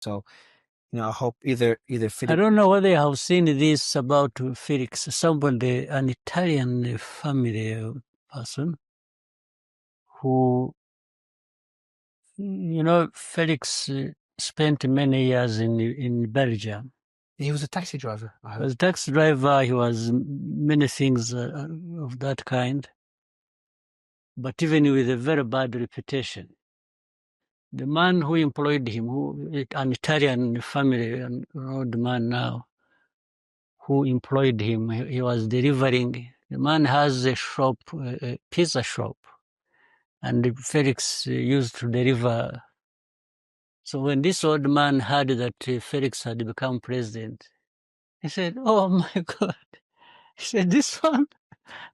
So, I hope either Felix. I don't know whether you have seen this about Felix, somebody, an Italian family person who, Felix spent many years in Belgium. He was a taxi driver. He was a taxi driver. He was many things of that kind, but even with a very bad reputation. The man who employed him, an Italian family, an old man now, who employed him, he was delivering. The man has a shop, a pizza shop, and Felix used to deliver. So when this old man heard that Felix had become president, he said, "Oh my God." He said, "This one?"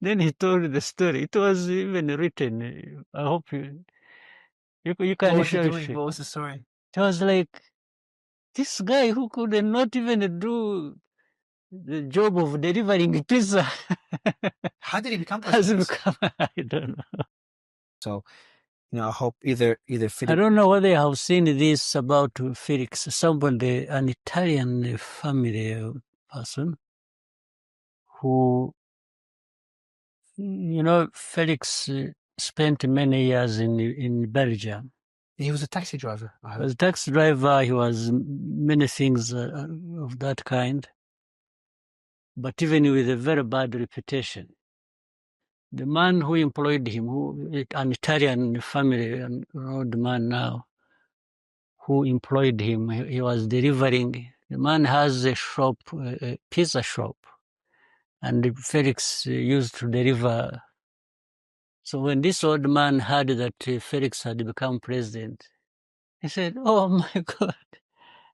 Then he told the story. It was even written. I hope you can share it. What was the story? It was like, this guy who could not even do the job of delivering pizza. How did he become Has president? become, I don't know. So, I hope either Felix. I don't know whether you have seen this about Felix, somebody, an Italian family person who, Felix spent many years in Belgium. He was a taxi driver. He was a taxi driver. He was many things of that kind, but even with a very bad reputation. The man who employed him, an Italian family, an old man now, who employed him, he was delivering. The man has a shop, a pizza shop, and Felix used to deliver. So when this old man heard that Felix had become president, he said, "Oh my God."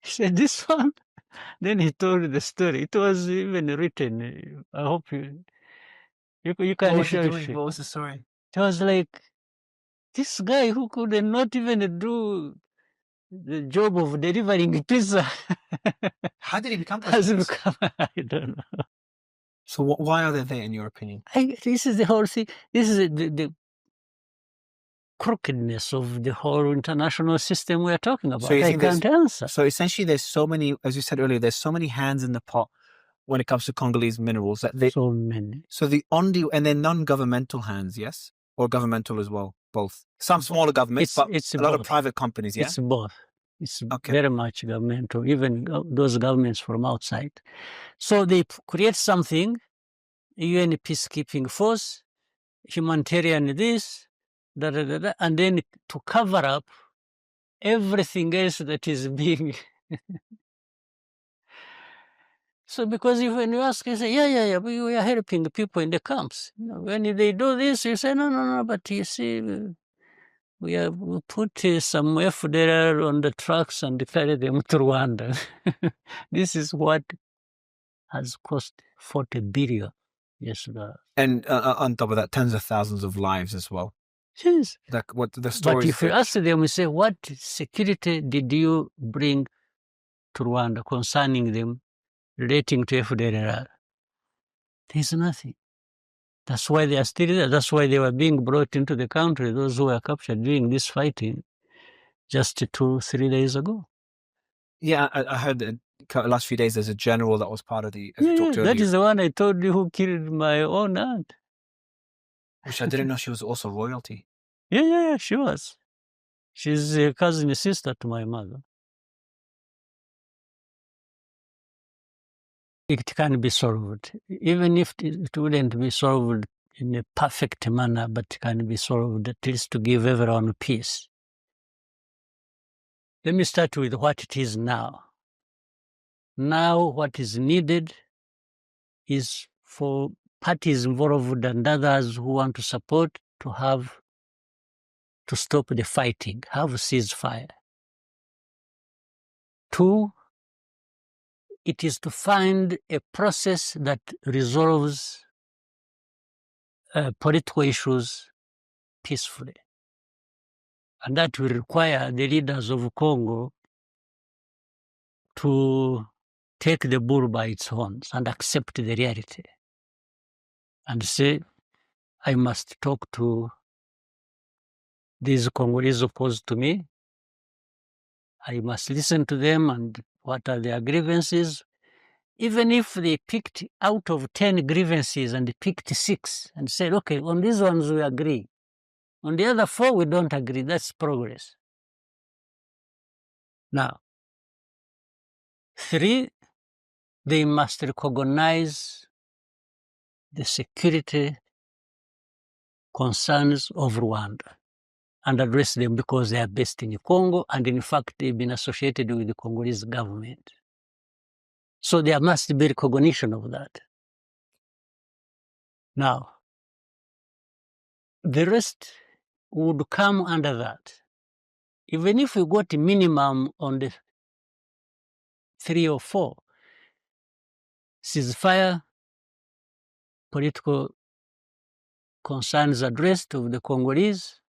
He said, "This one?" Then he told the story. It was even written. I hope you can share it. What was the story? It was like, this guy who could not even do the job of delivering pizza. How did he become Has president? become, I don't know. So why are they there, in your opinion? This is the whole thing. This is the crookedness of the whole international system we are talking about. So you I think there's- can't answer. So essentially, there's so many, as you said earlier, there's so many hands in the pot when it comes to Congolese minerals that they. So many. So the Ondi, and they're non-governmental hands, yes, or governmental as well, both. Some smaller governments, but It's a lot of both. private companies. Yeah, It's both. It's Okay. very much governmental, even those governments from outside. So they create something, UN peacekeeping force, humanitarian this, and then to cover up everything else that is being. So because when you ask, you say, yeah, we are helping the people in the camps. When they do this, you say, no, but you see, we put some FDR on the trucks and carry them to Rwanda. This is what has cost 40 billion. Yes, and on top of that, tens of thousands of lives as well. yes. Like what the story. But if you ask them, we say, what security did you bring to Rwanda concerning them relating to FDR? There's nothing. That's why they are still there. That's why they were being brought into the country, those who were captured during this fighting just 2-3 days ago. Yeah, I heard that last few days there's a general that was part of the. As we talked That earlier, is the one I told you who killed my own aunt. which I didn't know she was also royalty. Yeah, she was. She's a cousin sister to my mother. It can be solved, even if it wouldn't be solved in a perfect manner, but it can be solved at least to give everyone peace. Let me start with what it is now. Now, what is needed is for parties involved and others who want to support to stop the fighting, have a ceasefire. 2, it is to find a process that resolves political issues peacefully. And that will require the leaders of Congo to take the bull by its horns and accept the reality and say, I must talk to these Congolese opposed to me, I must listen to them and what are their grievances. Even if they picked out of 10 grievances and they picked 6 and said, okay, on these ones we agree. On the other 4, we don't agree. That's progress. Now, 3, they must recognize the security concerns of Rwanda and address them because they are based in Congo, and in fact, they've been associated with the Congolese government. So there must be recognition of that. Now, the rest would come under that. Even if we got a minimum on the 3 or 4, ceasefire, political concerns addressed of the Congolese,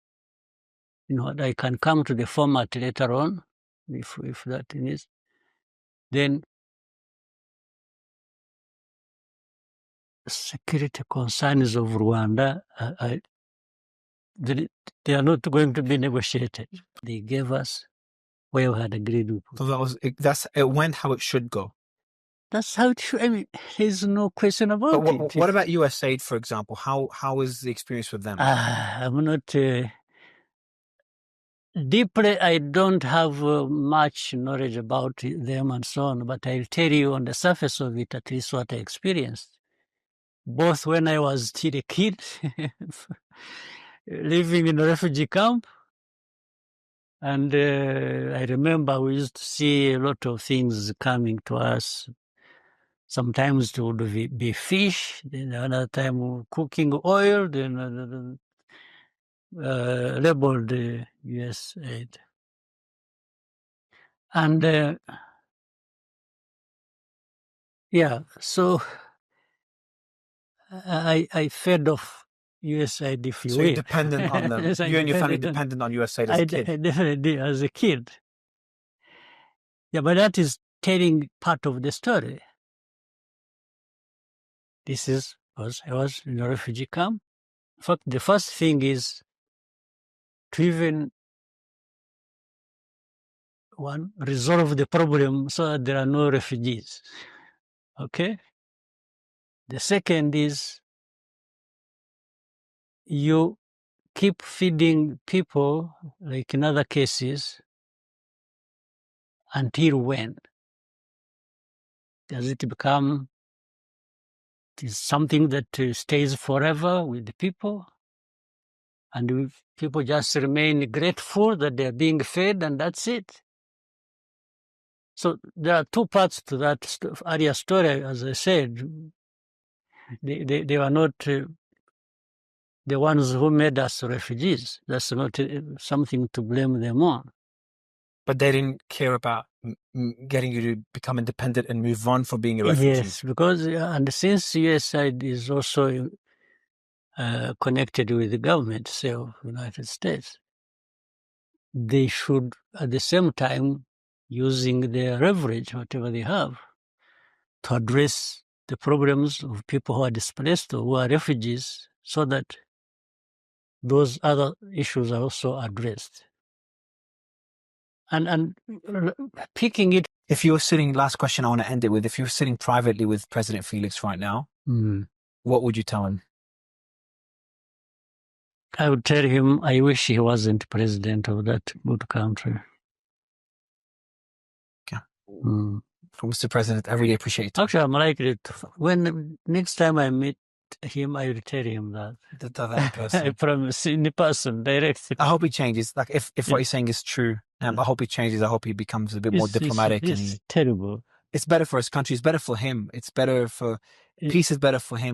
I can come to the format later on, if that is. Then security concerns of Rwanda, they are not going to be negotiated. They gave us where we had agreed with. So it went how it should go. That's how it should. I mean, there's no question about it. What about US aid, for example? How is the experience with them? I'm not deeply. I don't have much knowledge about them and so on, but I'll tell you on the surface of it, at least what I experienced. Both when I was still a kid, living in a refugee camp, and I remember we used to see a lot of things coming to us. Sometimes it would be fish, then another time cooking oil, then labeled US aid. And yeah, so I fed off USAID, if you will. So you're dependent on them. Yes, you and your family dependent on USAID as a kid. I definitely did as a kid. Yeah, but that is telling part of the story. I was in a refugee camp. In fact, the first thing is to even resolve the problem so that there are no refugees. Okay? The second is you keep feeding people, like in other cases, until when? Does it become something that stays forever with the people? And if people just remain grateful that they're being fed and that's it? So there are 2 parts to that area story, as I said. They were not the ones who made us refugees. That's not something to blame them on. But they didn't care about getting you to become independent and move on from being a refugee. Yes, because and since USAID is also connected with the government, say, of the United States, they should, at the same time, using their leverage, whatever they have, to address the problems of people who are displaced or who are refugees, so that those other issues are also addressed. And picking it. If you were sitting, last question I want to end it with, if you were sitting privately with President Felix right now, what would you tell him? I would tell him I wish he wasn't president of that good country. Okay. Mr. President, I really appreciate it. Actually, I'm likely to. When next time I meet him, I will tell him that. That person. I promise, in person, directly. I hope he changes. Like, if what he's saying is true, I hope he changes. I hope he becomes a bit more diplomatic. It's terrible. It's better for his country. It's better for him. It's better for peace. Is better for him.